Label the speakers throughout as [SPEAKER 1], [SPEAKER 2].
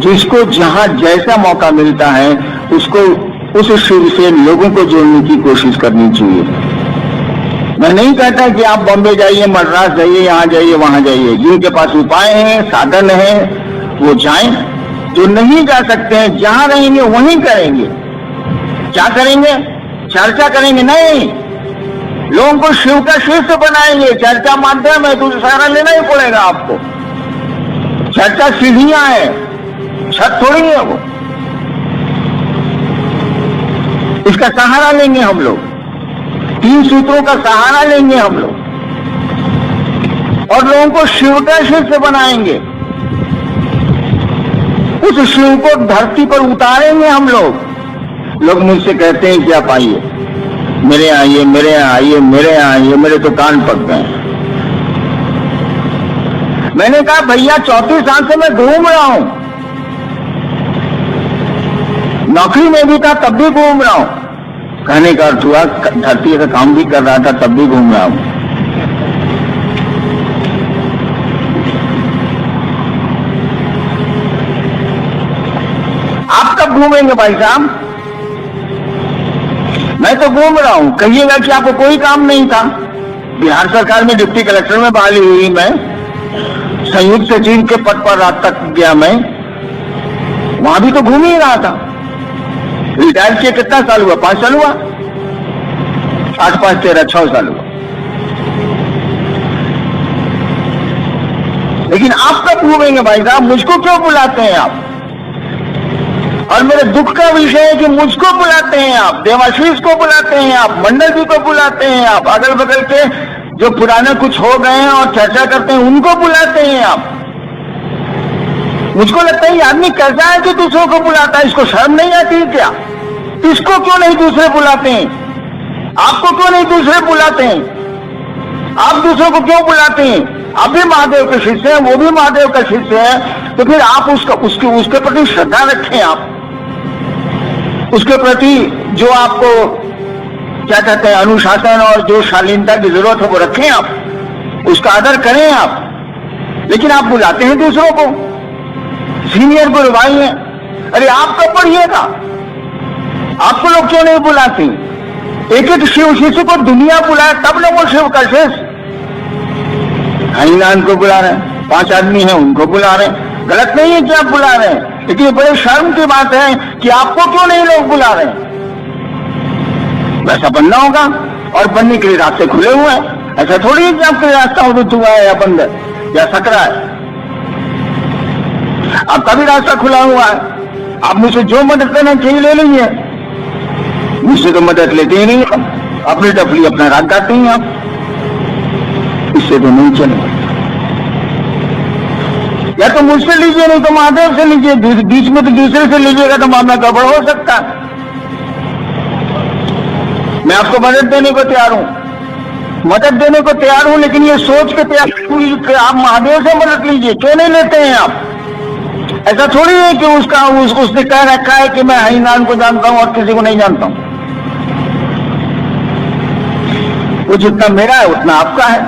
[SPEAKER 1] जिसको जहां जैसा मौका मिलता है उसको उस शिव से लोगों को जोड़ने की कोशिश करनी चाहिए। मैं नहीं कहता कि आप बॉम्बे जाइए, मद्रास जाइए, यहाँ जाइए, वहां जाइए। जिनके पास उपाय हैं, साधन है, वो जाएं। जो नहीं जा सकते हैं, जहां रहेंगे वहीं करेंगे। क्या करेंगे? चर्चा करेंगे नहीं, लोगों को शिव का शिष्य बनाएंगे। चर्चा माध्यम है तो सहारा लेना ही पड़ेगा आपको। चर्चा सीढ़ियां है, छत थोड़ी है वो। इसका सहारा लेंगे हम लोग, 3 सूत्रों का सहारा लेंगे हम लोग और लोगों को शिव का शिष्य बनाएंगे। उस शिव को धरती पर उतारेंगे हम लोग। लोग मुझसे कहते हैं कि आप आइए, मेरे यहाँ आइए, मेरे यहाँ आइए, मेरे यहाँ आइए। मेरे तो कान पक गए। मैंने कहा भैया 34 साल से मैं घूम रहा हूं, नौकरी में भी था तब भी घूम रहा हूं। कहने का अर्थ हुआ धरती का काम भी कर रहा था तब भी घूम रहा हूं। आप कब घूमेंगे भाई साहब? मैं तो घूम रहा हूं। कहिएगा कि आपको कोई काम नहीं था। बिहार सरकार में डिप्टी कलेक्टर में बहाली हुई मैं, संयुक्त सचिव के पद पर रात तक गया मैं, वहां भी तो घूम ही रहा था। रिटायर किए कितना साल हुआ? 5 साल हुआ। 8, 5, 13, 6 साल हुआ। लेकिन आप कब घूमेंगे भाई साहब? मुझको क्यों बुलाते हैं आप? और मेरे दुख का विषय है कि मुझको बुलाते हैं आप, देवाशीष को बुलाते हैं आप, मंडल जी को बुलाते हैं आप, अगल बगल के जो पुराने कुछ हो गए हैं और चर्चा करते हैं उनको बुलाते हैं आप। मुझको लगता है ये आदमी कैसा है कि दूसरों को बुलाता है? इसको शर्म नहीं आती है क्या? इसको क्यों नहीं दूसरे बुलाते हैं? आपको क्यों नहीं दूसरे बुलाते हैं? आप दूसरों को क्यों बुलाते हैं? आप भी महादेव के शिष्य हैं, वो भी महादेव का शिष्य है, तो फिर आप उसके प्रति श्रद्धा रखें। आप उसके प्रति जो आपको क्या कहते हैं अनुशासन और जो शालीनता की जरूरत है वो रखें। आप उसका आदर करें आप। लेकिन आप बुलाते हैं दूसरों को, सीनियर गुरु भाई हैं। अरे आप कब पढ़िएगा? आपको लोग क्यों नहीं बुलाते? एक एक शिव शिष्य को दुनिया बुलाए तब ना वो शिव का शिष्य। हरिनाम को बुला रहे हैं, 5 आदमी हैं उनको बुला रहे हैं। गलत नहीं है कि आप बुला रहे हैं, लेकिन ये बड़े शर्म की बात है कि आपको क्यों नहीं लोग बुला रहे हैं। वैसा बनना होगा और बनने के लिए रास्ते खुले हुए हैं। ऐसा थोड़ी है कि आपके रास्ता अवरुद्ध हुआ है या बंद है या सकरा है। आपका भी रास्ता खुला हुआ है। आप मुझसे जो मदद लेना चाहिए ले लीजिए, मुझसे तो मदद लेते ही नहीं। अपनी टफली अपना राग गाते हैं आप। इससे तो नहीं चलेगा। या तो मुझसे लीजिए, नहीं तो महादेव से लीजिए। बीच में तो दूसरे से लीजिएगा तो मामला गड़बड़ हो सकता है। मैं आपको मदद देने को तैयार हूं, लेकिन ये सोच के तैयार कि आप महादेव से मदद लीजिए। क्यों नहीं लेते हैं आप? ऐसा थोड़ी है कि उसने कह रखा है कि मैं हरिनाम को जानता हूं और किसी को नहीं जानता हूं। वो जितना मेरा है उतना आपका है,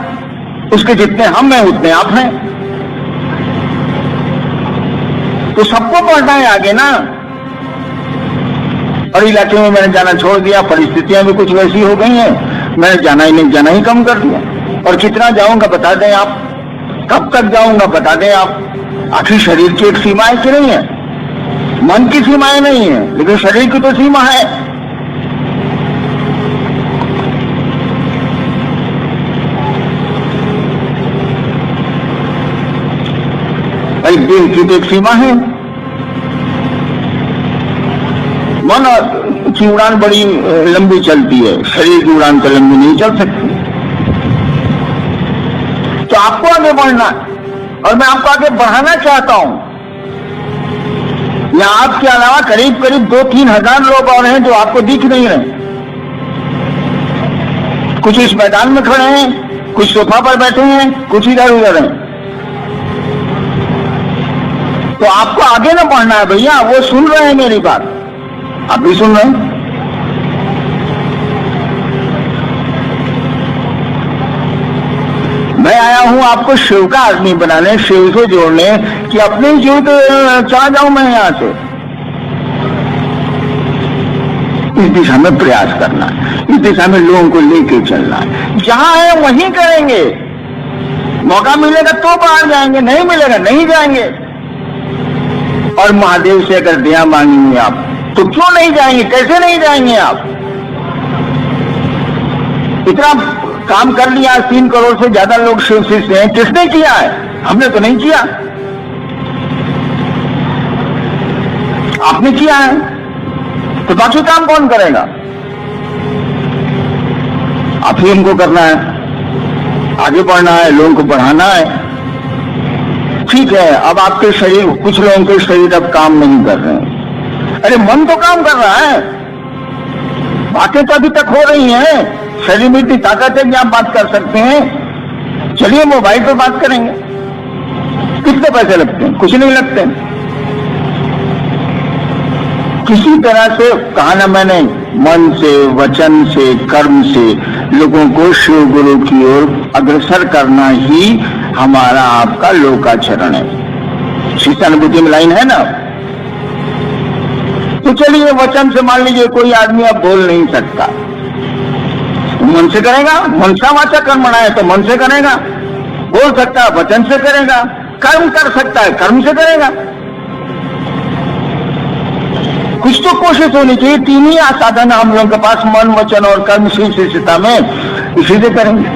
[SPEAKER 1] उसके जितने हम हैं उतने आप हैं। तो सबको बढ़ना है आगे ना। और इलाके में मैंने जाना छोड़ दिया, परिस्थितियां भी कुछ वैसी हो गई हैं, मैंने जाना ही कम कर दिया। और कितना जाऊंगा बता दें आप, कब तक जाऊंगा बता दें आप। आखिर शरीर की एक सीमा है कि नहीं है? मन की सीमाएं नहीं है, लेकिन शरीर की तो सीमा है। भाई दिल की तो एक सीमा है। मन की उड़ान बड़ी लंबी चलती है, शरीर की उड़ान तो लंबी नहीं चल सकती। तो आपको आगे बढ़ना है और मैं आपको आगे बढ़ाना चाहता हूं। यहां आपके अलावा करीब 2-3 हजार लोग और हैं जो आपको दिख नहीं रहे। कुछ इस मैदान में खड़े हैं, कुछ सोफा पर बैठे हैं, कुछ इधर उधर हैं। तो आपको आगे ना बढ़ना है भैया। वो सुन रहे हैं मेरी बात, आप भी सुन रहे हैं। मैं आया हूं आपको शिव का आदमी बनाने, शिव से जोड़ने, कि अपने जीव तो चला जाऊं मैं यहां से। इस दिशा में प्रयास करना है, इस दिशा में लोगों को लेके चलना है। जहां है वहीं करेंगे। मौका मिलेगा तो बाहर जाएंगे, नहीं मिलेगा नहीं जाएंगे। और महादेव से अगर दया मांगेंगे आप तो क्यों नहीं जाएंगे, कैसे नहीं जाएंगे आप? इतना काम कर लिया, 3 करोड़ से ज्यादा लोग शिव शिष्य हैं, किसने किया है? हमने तो नहीं किया, आपने किया है, तो बाकी काम कौन करेगा? आप ही हमको करना है, आगे बढ़ना है, लोगों को बढ़ाना है। ठीक है, अब आपके शरीर, कुछ लोगों के शरीर अब काम नहीं कर रहे हैं। अरे मन तो काम कर रहा है, बातें तो अभी तक हो रही हैं, शरीर में इतनी ताकत है कि आप बात कर सकते हैं। चलिए मोबाइल पर बात करेंगे। कितने पैसे लगते हैं? कुछ नहीं लगते। किसी तरह से कहा ना मैंने, मन से, वचन से, कर्म से लोगों को शिव गुरु की ओर अग्रसर करना ही हमारा आपका लोकाचरण है। शिष्टानुभूति में लाइन है ना। तो चलिए वचन से मान लीजिए कोई आदमी अब बोल नहीं सकता, मन से करेगा, मनसा वाचा कर्मणा है तो मन से करेगा। बोल सकता है वचन से करेगा, कर्म कर सकता है कर्म से करेगा। कुछ तो कोशिश होनी चाहिए। 3 ही साधन हम लोगों के पास, मन वचन और कर्म, शिव शिष्यता में, इसी से करेंगे।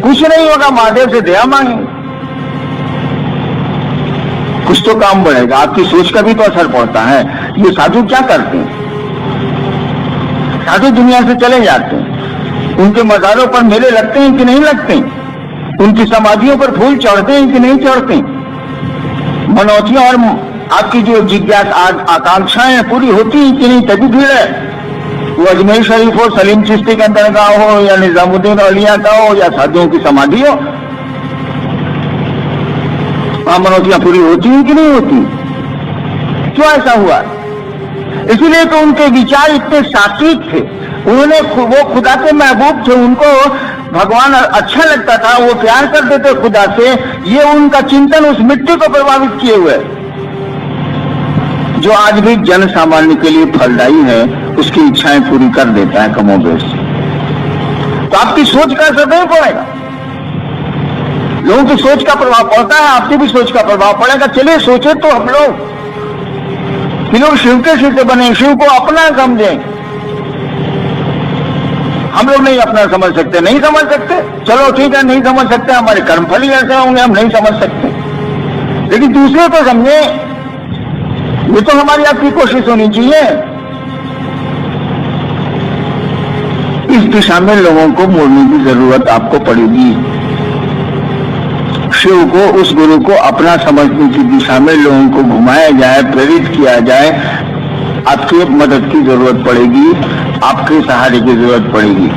[SPEAKER 1] कुछ नहीं होगा, महादेव से दया मांगेंगे, कुछ तो काम बढ़ेगा। आपकी सोच का भी तो असर पड़ता है। ये साधु क्या करते हैं? साधु दुनिया से चले जाते हैं, उनके मज़ारों पर मेले लगते हैं कि नहीं लगते? उनकी समाधियों पर फूल चढ़ते हैं कि नहीं चढ़ते? मनौतियां और आपकी जो जिज्ञासा आकांक्षाएं पूरी होती हैं कि नहीं? तभी भीड़ है। वो अजमेर शरीफ हो, सलीम चिश्ती के अंदर का हो, या निजामुद्दीन औलिया का हो, या साधुओं की समाधि हो, वहां मनौतियां पूरी होती हैं कि नहीं होती? क्यों ऐसा हुआ? इसीलिए तो उनके विचार इतने सात्विक थे। उन्होंने, वो खुदा के महबूब थे, उनको भगवान अच्छा लगता था, वो प्यार करते थे खुदा से। ये उनका चिंतन उस मिट्टी को प्रभावित किए हुए, जो आज भी जन सामान्य के लिए फलदायी है, उसकी इच्छाएं पूरी कर देता है कमोबेश। तो आपकी सोच का असर नहीं पड़ेगा, लोगों की सोच का प्रभाव पड़ता है, आपकी भी सोच का प्रभाव पड़ेगा। चलिए सोचे तो हम लोग कि लोग शिव के शिष्य बने, शिव को अपना समझें। हम लोग नहीं अपना समझ सकते, नहीं समझ सकते, चलो ठीक है, नहीं समझ सकते, हमारे कर्मफल ही ऐसे होंगे, हम नहीं समझ सकते, लेकिन दूसरे को समझे, ये तो हमारी आपकी कोशिश होनी चाहिए। इस दिशा में लोगों को मोड़ने की जरूरत आपको पड़ेगी। शिव को, उस गुरु को अपना समझने की दिशा में लोगों को घुमाया जाए, प्रेरित किया जाए। आपकी मदद की जरूरत पड़ेगी, आपके सहारे की जरूरत पड़ेगी।